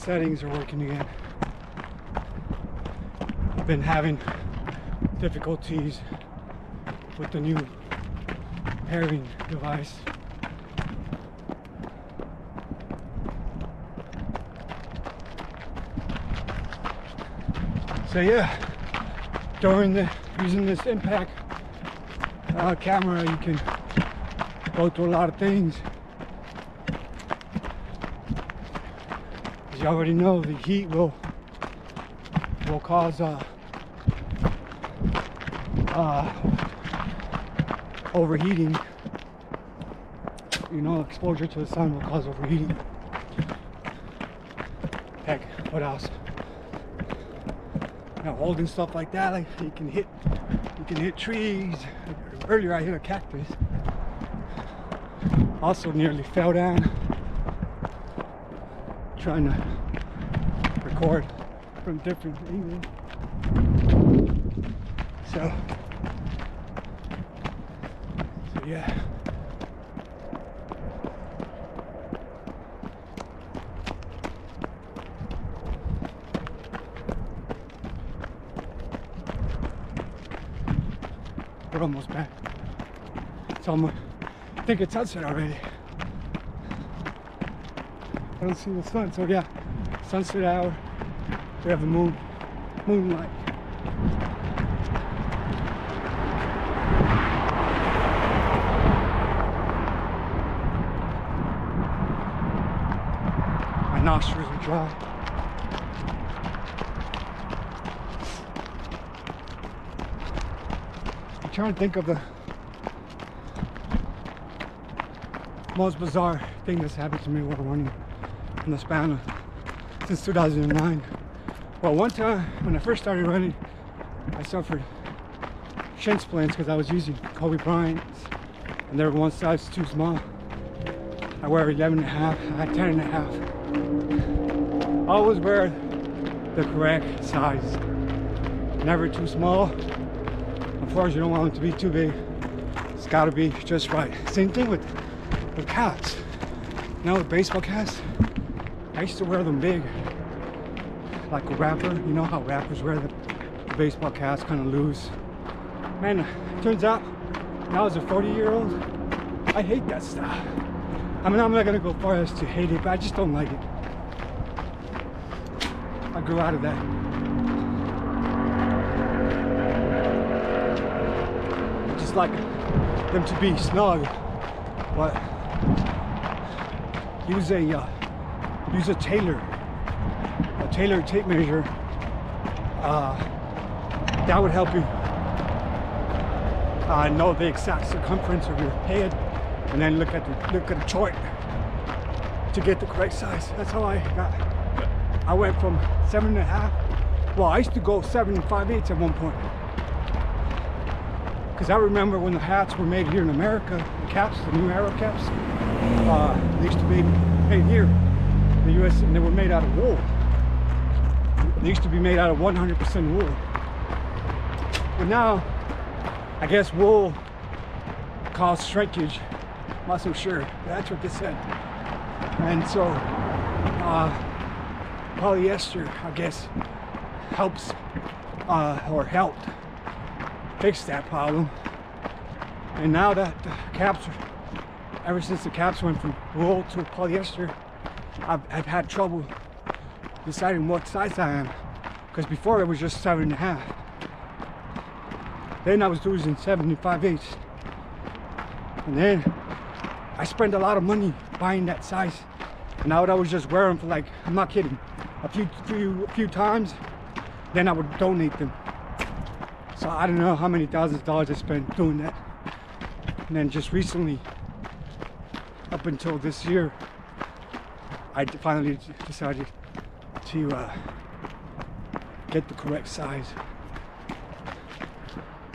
settings are working again. I've been having difficulties with the new pairing device. So yeah, using this impact camera, you can go through a lot of things. As you already know, the heat will cause overheating. You know, exposure to the sun will cause overheating. Heck, what else? Now, holding stuff like that, like you can hit trees. Earlier I hit a cactus. Also nearly fell down trying to record from different angles. So yeah. We're almost back. It's almost, I think it's sunset already. I don't see the sun, so yeah, sunset hour. We have the moonlight. My nostrils are dry. I'm trying to think of the most bizarre thing that's happened to me while running in the span of since 2009. Well, one time when I first started running, I suffered shin splints because I was using Kobe Bryant's and they were one size too small. I wear 11.5, I had 10.5. Always wear the correct size. Never too small. Of course, you don't want them to be too big. It's got to be just right. Same thing with caps. Now with baseball caps, I used to wear them big, like a rapper. You know how rappers wear the baseball caps kind of loose. Man, it turns out now as a 40-year-old, I hate that stuff. I mean, I'm not gonna go far as to hate it, but I just don't like it. I grew out of that. Just like them to be snug, but use a tailored tape measure. That would help you know the exact circumference of your head, and then look at the chart to get the correct size. That's how I got. I went from 7.5. Well, I used to go 7 5/8 at one point. Because I remember when the hats were made here in America, the caps, the new Arrow caps, they used to be made here in the US, and they were made out of wool. They used to be made out of 100% wool. But now, I guess wool caused shrinkage. I'm not so sure. That's what they said. And so, polyester, I guess, helps or helped fix that problem. And now that the caps, ever since the caps went from wool to polyester, I've had trouble deciding what size I am, because before it was just 7.5. Then I was losing 7 5/8, and then I spent a lot of money buying that size, and now I would just wear them for, like, I'm not kidding, a few times, then I would donate them. So I don't know how many thousands of dollars I spent doing that. And then just recently, up until this year, I finally decided to get the correct size.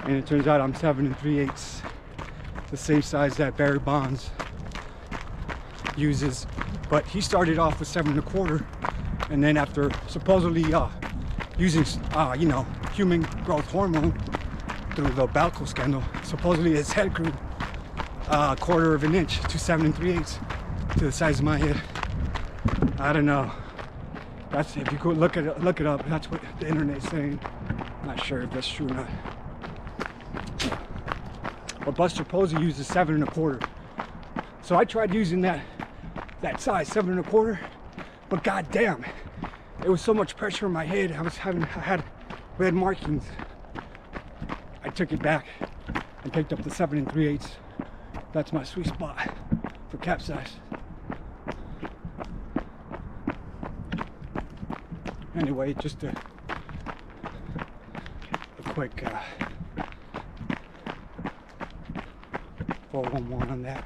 And it turns out I'm 7 3/8, the same size that Barry Bonds uses. But he started off with 7 1/4, and then after supposedly using you know, human growth hormone through the Balco scandal, supposedly his head grew a 1/4 of an inch to 7 3/8 to the size of my head. I don't know. That's, if you go look it up, that's what the internet's saying. I'm not sure if that's true or not. But Buster Posey uses 7 1/4. So I tried using that size, 7 1/4, but goddamn, it was so much pressure in my head. I had red markings. I took it back and picked up the 7 3/8. That's my sweet spot for capsize. Anyway, just a quick 411 on that.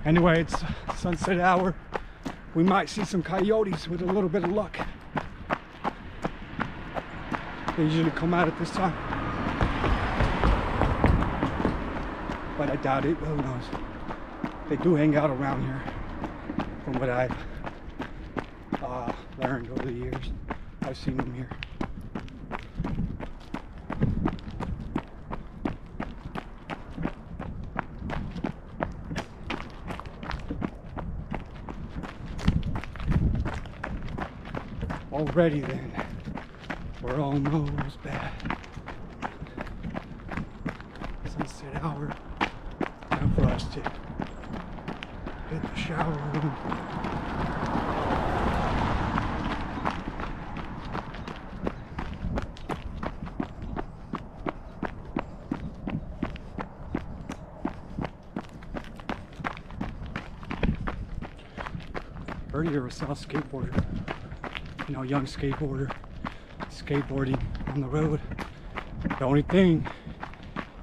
Anyway, it's sunset hour. We might see some coyotes with a little bit of luck. They usually come out at this time, but I doubt it. Who knows? They do hang out around here, from what I've learned over the years. I've seen them here. Already then, we're almost back. Sunset hour. Time for us to hit the shower room. Earlier I saw a skateboarder, you know, young skateboarder, skateboarding on the road. The only thing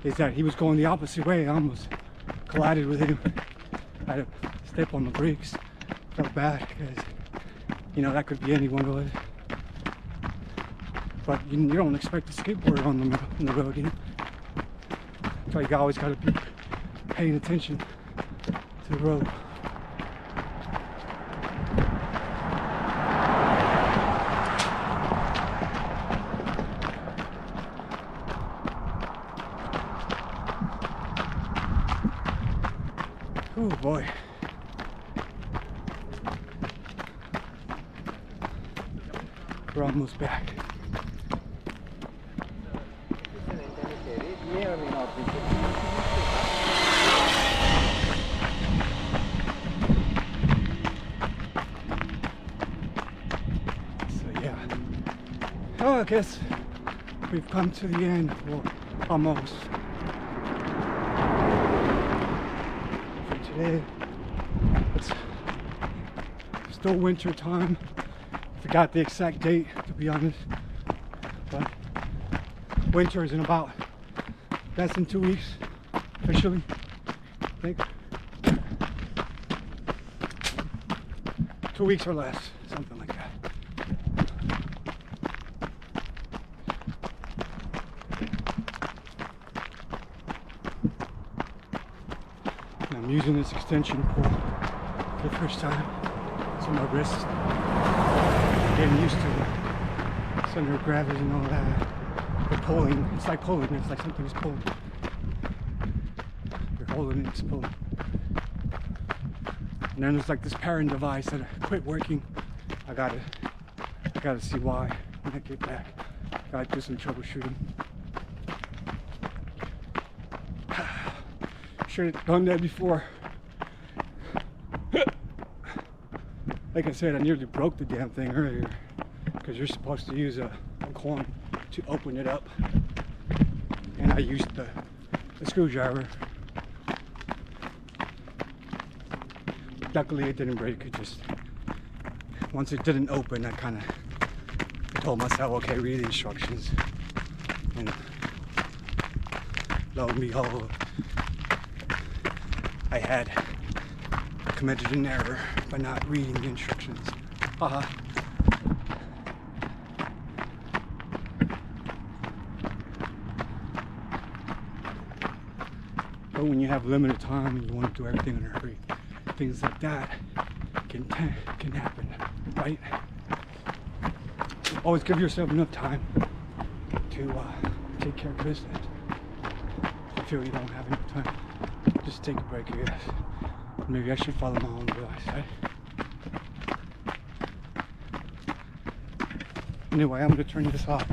is that he was going the opposite way. I almost collided with him. I had to step on the brakes. Felt bad because, you know, that could be anyone with it. But you don't expect a skateboarder on the road, you know. So you always got to be paying attention to the road. Oh boy. We're almost back. So yeah. Oh, I guess we've come to the end, or almost. Today, it's still winter time. Forgot the exact date, to be honest, but winter is in about less than 2 weeks officially, I think. 2 weeks or less, something like that. I'm using this extension pole for the first time. So my wrist, getting used to the center of gravity and all that. The pulling, it's like pulling, it's like something's pulling. You're holding it, it's pulling. And then there's like this pairing device that quit working. I gotta see why when I get back. Gotta do some troubleshooting. Should have done that before. Like I said, I nearly broke the damn thing earlier because you're supposed to use a coin to open it up, and I used the screwdriver. Luckily it didn't break. It just, once it didn't open, I kind of told myself, okay, read the instructions, and lo and behold, I had committed an error by not reading the instructions. Haha. But when you have limited time and you want to do everything in a hurry, things like that can happen, right? Always give yourself enough time to take care of business. If you feel you don't have enough time, just take a break, I guess. Maybe I should follow my own advice, right? Anyway, I'm gonna turn this off.